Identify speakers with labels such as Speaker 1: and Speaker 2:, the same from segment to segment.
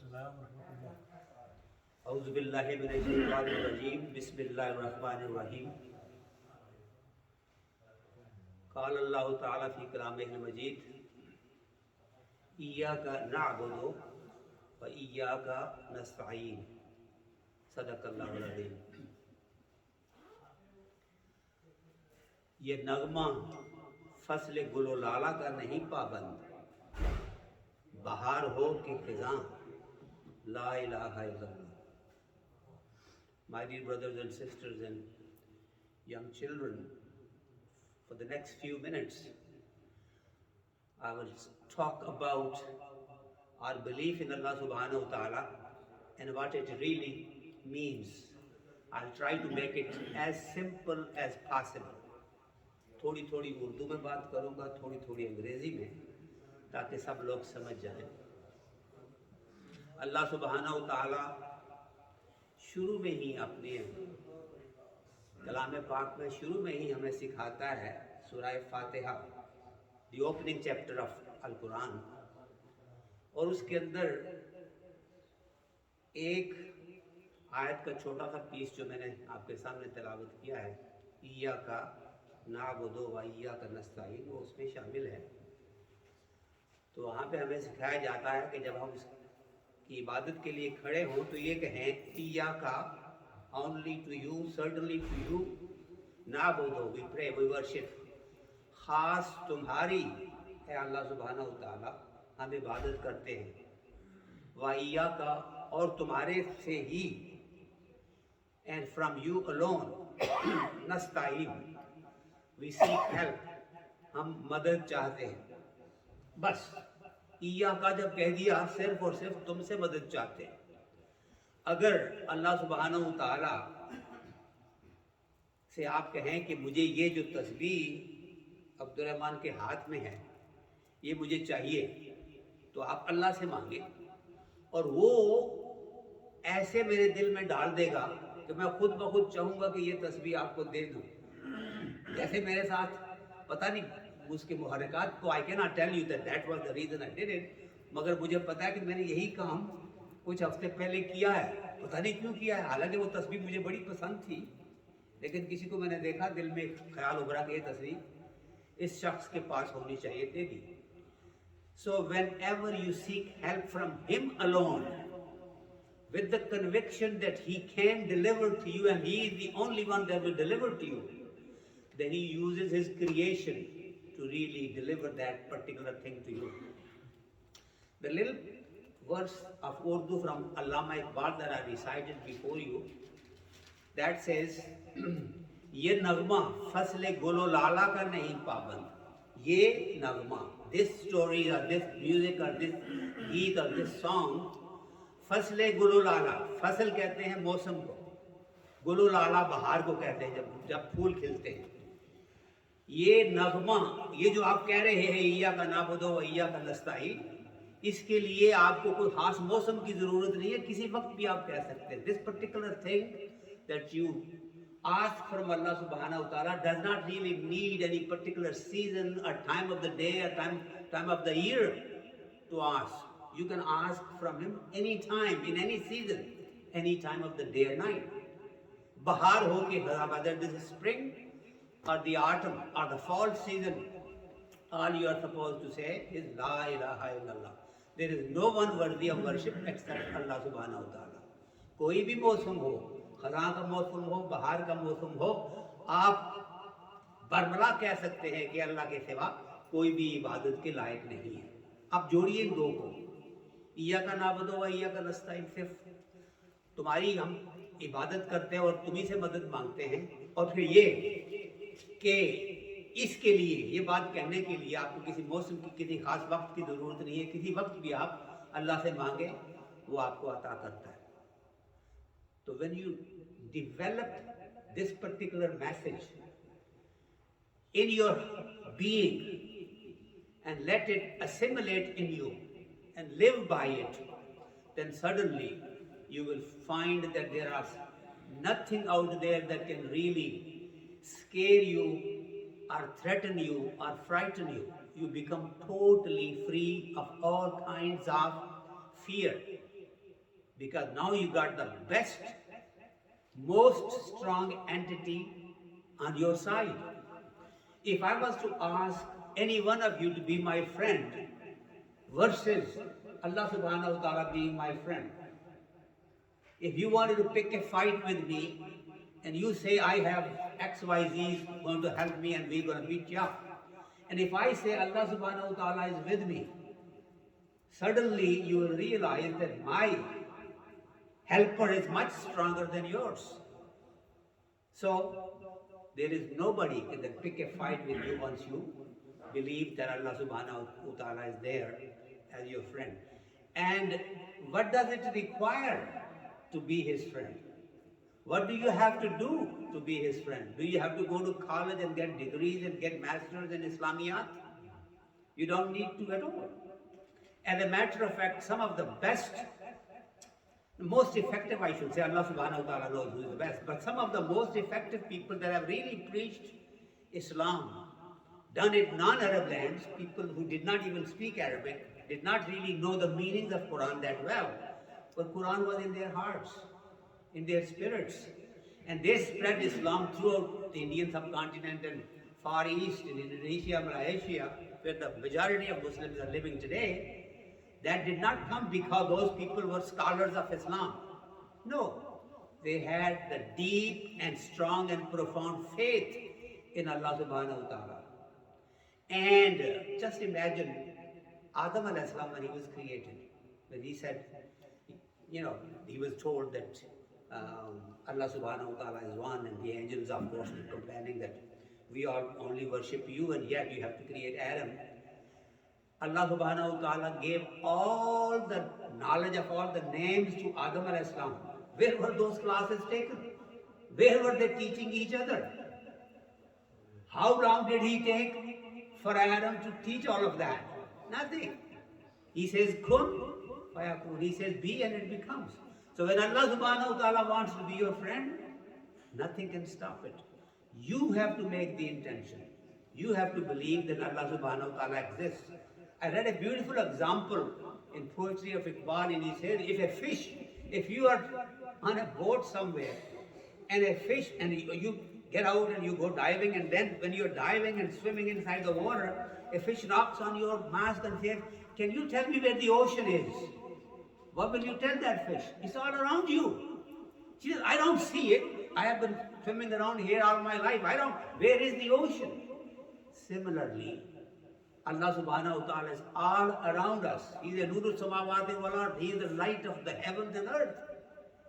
Speaker 1: औज़ु बिल्लाहि मिनश शैतानिर रजीम बिस्मिल्लाहिर रहमानिर रहीम क़ाल अल्लाहु तआला फ़ी कलामिहिल मजीद इय्याका नअबुदु व इय्याका नस्तईन सदक़ल्लाहुल अज़ीम। ये नगमा फसल गुलो लाला का नहीं पाबंद, बहार हो कि खिज़ां ला इलाहा इल्लल्लाह। My dear brothers and sisters and young children, for the next few minutes I will talk about our belief in Allah subhanahu wa ta'ala and what it really means. I'll try to make it as simple as possible. थोड़ी थोड़ी उर्दू में बात करूँगा, थोड़ी थोड़ी अंग्रेज़ी में, ताकि सब लोग समझ जाएं। अल्लाह सुब्हानहु व तआला शुरू में ही अपने कलाम पाक में शुरू में ही हमें सिखाता है, सूरह फातिहा, द ओपनिंग चैप्टर ऑफ अल कुरान, और उसके अंदर एक आयत का छोटा सा पीस जो मैंने आपके सामने तिलावत किया है, इय्याका नअबुदु व इय्याका नस्तईन, वो उसमें शामिल है। तो वहाँ पे हमें सिखाया जाता है कि जब हम की इबादत के लिए खड़े हों तो ये कहें इय्याका, only to you, certainly to you, नअबुदु, वी प्रे, वी वर्शिप, खास तुम्हारी है अल्लाह सुब्हानहु व तआला, हम इबादत करते हैं, व इय्याका, और तुम्हारे से ही, एंड फ्रॉम यू अलोन, नस्तईन, वी सीक हेल्प, हम मदद चाहते हैं। बस इय्याका जब कह दिया, सिर्फ और सिर्फ तुमसे मदद चाहते हैं। अगर अल्लाह सुब्हानहु व तआला से आप कहें कि मुझे ये जो तस्बीह अब्दुर्रहमान के हाथ में है ये मुझे चाहिए, तो आप अल्लाह से मांगे और वो ऐसे मेरे दिल में डाल देगा कि मैं खुद ब खुद चाहूँगा कि ये तस्बीह आपको दे दूँ। जैसे मेरे साथ, पता नहीं उसके मुहर्रिकात को, I can not tell you that was the reason I did it, मगर मुझे पता है कि मैंने यही काम कुछ हफ्ते पहले किया है। पता नहीं क्यों किया है, हालांकि वो तस्वीर मुझे बड़ी पसंद थी, लेकिन किसी को मैंने देखा, दिल में ख्याल उभरा कि ये तस्वीर इस शख्स के पास होनी चाहिए, दे दी। So whenever you seek help from him alone with the conviction that he can deliver to you and he is the only one that will deliver to you, then he uses his creation to really deliver that particular thing to you. The little verse of Urdu from HALQA-E-RUMI-O that I recited before you, that says, ये नगमा फसले गुलो लाला का नहीं पाबंद। ये नगमा, this story or this music or this गीत or this song, फसले गुलो लाला, फसल कहते हैं मौसम को, गुलो लाला बहार को कहते हैं जब फूल खिलते हैं। ये नगमा, ये जो आप कह रहे हैं इय्याका नअबुदु व इय्याका नस्तईन, इसके लिए आपको कोई खास मौसम की जरूरत नहीं है, किसी वक्त भी आप कह सकते हैं। This particular thing that you ask from Allah सुब्हानहु व तआला does not really need any particular season और टाइम ऑफ द डे और time of the year to ask. You can ask from him any time, in any season, any time of the day or night. Bahar ho ke, whether this is spring or the autumn or the fall season, all you are supposed to say is La ilaha illallah. There is no one worthy of worship except Allah subhanahu wa ta'ala. कोई भी मौसम हो, खज़ां का मौसम हो, बहार का मौसम हो, आप बरमला कह सकते हैं कि अल्लाह के सिवा कोई भी इबादत के लायक नहीं है। अब जोड़िए इन दो को, इय्याका नअबुदु व इय्याका नस्तईन, सिर्फ तुम्हारी हम इबादत करते हैं और तुम्ही से मदद मांगते हैं, और फिर ये कि इसके लिए, ये बात कहने के लिए आपको किसी मौसम की, किसी खास वक्त की ज़रूरत नहीं है, किसी वक्त भी आप अल्लाह से मांगे वो आपको अता करता है। तो when you develop this particular message in your being and let it assimilate in you and live by it, then suddenly you will find that there are nothing out there that can really scare you or threaten you or frighten you. You become totally free of all kinds of fear. because now you got the best, most strong entity on your side. If I was to ask any one of you to be my friend versus Allah subhanahu wa ta'ala being my friend, if you wanted to pick a fight with me and you say I have XYZ going to help me and we're going to beat you up, and if I say Allah subhanahu wa ta'ala is with me, suddenly you will realize that my helper is much stronger than yours. So there is nobody can pick a fight with you once you believe that Allah subhanahu wa ta'ala is there as your friend. And what does it require to be his friend? What do you have to do to be his friend? Do you have to go to college and get degrees and get masters in Islamiyat? You don't need to at all. As a matter of fact, some of the best, most effective, I should say, Allah subhanahu wa ta'ala knows who is the best, but some of the most effective people that have really preached Islam, done it non-Arab lands, people who did not even speak Arabic, did not really know the meanings of Quran that well, but Quran was in their hearts, in their spirits, and they spread Islam throughout the Indian subcontinent and Far East, in Indonesia, Malaysia, where the majority of Muslims are living today. That did not come because those people were scholars of Islam. No, they had the deep and strong and profound faith in Allah subhanahu wa ta'ala. And just imagine Adam alayhi salam when he was created, when he said, he was told that Allah subhanahu wa ta'ala is one, and the angels of course were complaining that we all only worship you and yet you have to create Adam. Allah subhanahu wa ta'ala gave all the knowledge of all the names to Adam alayhi salam. Where were those classes taken? Where were they teaching each other? How long did he take for Adam to teach all of that? Nothing. He says kun, fayakun. He says be, and it becomes. So when Allah subhanahu wa ta'ala wants to be your friend, nothing can stop it. You have to make the intention. You have to believe that Allah subhanahu wa ta'ala exists. I read a beautiful example in poetry of Iqbal, and he said, if you are on a boat somewhere, and a fish, and you get out and you go diving, and then when you're diving and swimming inside the water, a fish knocks on your mask and says, can you tell me where the ocean is? What will you tell that fish? It's all around you. She says, I don't see it. I have been swimming around here all my life. Where is the ocean? Similarly, Allah subhanahu wa ta'ala is all around us. He is a nurul samawati wal ard. He is the light of the heavens and earth.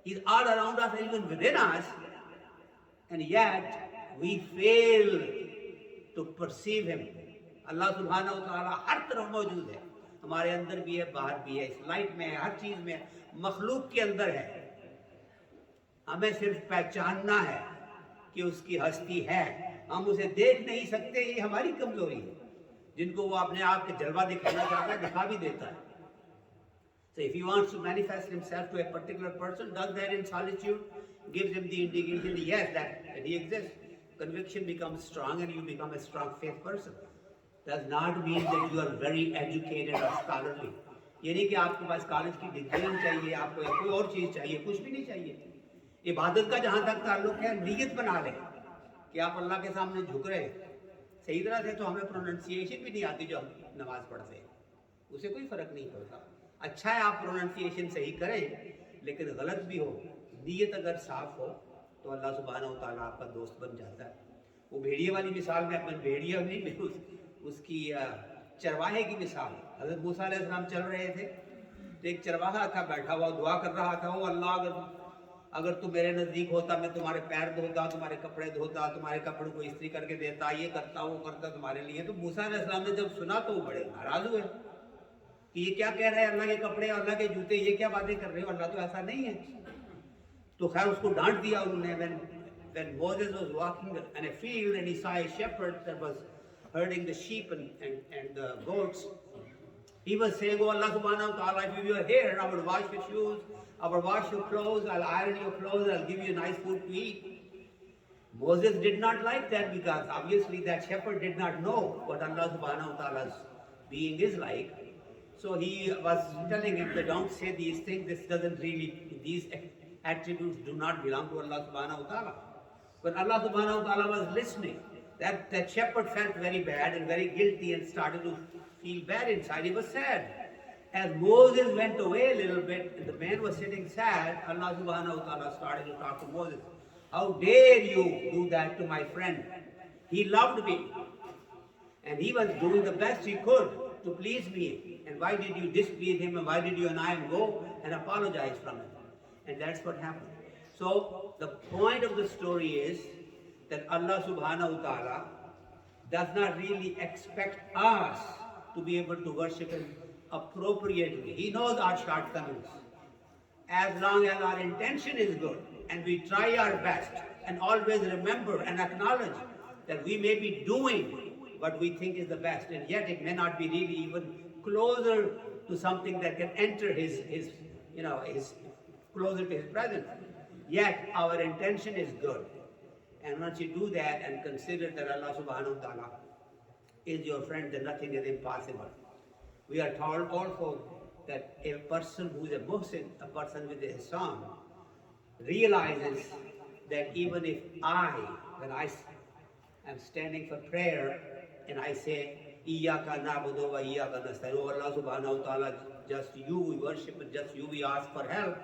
Speaker 1: He is all around us, even within us. And yet, we fail to perceive him. Allah subhanahu wa ta'ala har taraf mawjood hai. हमारे अंदर भी है, बाहर भी है, इस light में है, हर चीज में है, मखलूक के अंदर है. हमें सिर्फ पहचानना है कि उसकी हस्ती है. हम उसे देख नहीं सकते, ये हमारी कमजोरी है. जिनको वो अपने आप के जलवा दिखाना चाहता है, दिखा भी देता है. So if he wants to manifest himself to a particular person, does that in solitude, gives him the indication, yes, that he exists. Conviction becomes strong and you become a strong faith person. Does not mean that you are very educated or scholarly. ये नहीं कि आपके पास college की degree चाहिए, आपको कोई और चीज़ चाहिए, कुछ भी नहीं चाहिए. इबादत का जहाँ तक ताल्लुक है, नीयत बना ले कि आप अल्लाह के सामने झुक रहे हैं. सही तरह से तो हमें प्रोनाउंसिएशन भी नहीं आती जो हम नमाज पढ़ते हैं, उसे कोई फ़र्क नहीं पड़ता. अच्छा है आप प्रोनाउंसिएशन सही करें, लेकिन गलत भी हो, नीयत अगर साफ हो तो अल्लाह सुब्हानहू व तआला आपका दोस्त बन जाता है. वो भेड़िए वाली मिसाल में अपन भेड़िया नहीं, उसकी चरवाहे की मिसाल. हज़रत मूसा अलैहिस्सलाम चल रहे थे तो एक चरवाहा था बैठा हुआ, दुआ कर रहा था, ओ अल्लाह अगर तू मेरे नज़दीक होता, मैं तुम्हारे पैर धोता, तुम्हारे कपड़े धोता, तुम्हारे कपड़ों को इस्त्री करके देता, ये करता वो करता तुम्हारे लिए. तो मूसा अलैहिस्सलाम ने जब सुना तो वो बड़े नाराज़ हुए कि ये क्या कह रहे हैं, अल्लाह के कपड़े अल्लाह के जूते, ये क्या बातें कर रहे हो, अल्लाह तो ऐसा नहीं है. तो खैर उसको डांट दिया उन्होंने. When Moses was walking in a field and he saw a shepherd that was herding the sheep and the goats, he was saying, oh Allah subhanahu wa ta'ala, if you were here, I would wash your shoes, I will wash your clothes, I'll iron your clothes, I'll give you nice food to eat. Moses did not like that because obviously that shepherd did not know what Allah subhanahu wa ta'ala's being is like. So he was telling him that don't say these things, this doesn't really, these attributes do not belong to Allah subhanahu wa ta'ala. When Allah subhanahu wa ta'ala was listening, that shepherd felt very bad and very guilty and started to feel bad inside. He was sad. As Moses went away a little bit and the man was sitting sad, Allah subhanahu wa ta'ala started to talk to Moses. How dare you do that to my friend? He loved me and he was doing the best he could to please me. And why did you displease him, and why did you and I go and apologize from it? And that's what happened. So the point of the story is that Allah subhanahu wa ta'ala does not really expect us to be able to worship Him appropriately. He knows our shortcomings. As long as our intention is good and we try our best and always remember and acknowledge that we may be doing what we think is the best, and yet it may not be really even closer to something that can enter his closer to His presence. Yet our intention is good. And once you do that and consider that Allah subhanahu wa ta'ala is your friend, then nothing is impossible. We are told also that a person who is a muhsin, a person with a ihsan, realizes that even if when I am standing for prayer and I say, Iyaka na'budu wa iyaka nasta'in, oh Allah subhanahu wa ta'ala, just you we worship and just you we ask for help.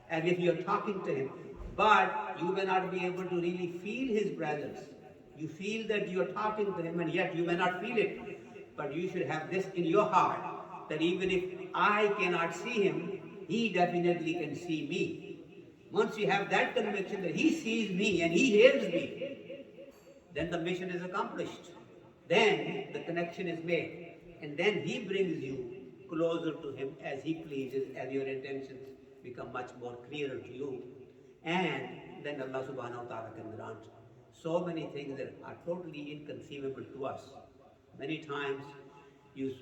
Speaker 1: And if you're talking to Him, but you may not be able to really feel His presence. You feel that you're talking to Him and yet you may not feel it. But you should have this in your heart, that even if I cannot see Him, He definitely can see me. Once you have that conviction that He sees me and He hears me, then the mission is accomplished. Then the connection is made. And then He brings you closer to Him as He pleases, as your intentions become much more clearer to you. And then Allah subhanahu wa ta'ala can grant so many things that are totally inconceivable to us. Many times you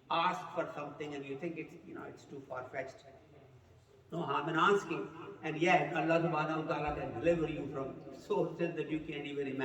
Speaker 1: ask for something and you think it's too far-fetched. No harm in asking, and yet Allah subhanahu wa ta'ala can deliver you from sources that you can't even imagine.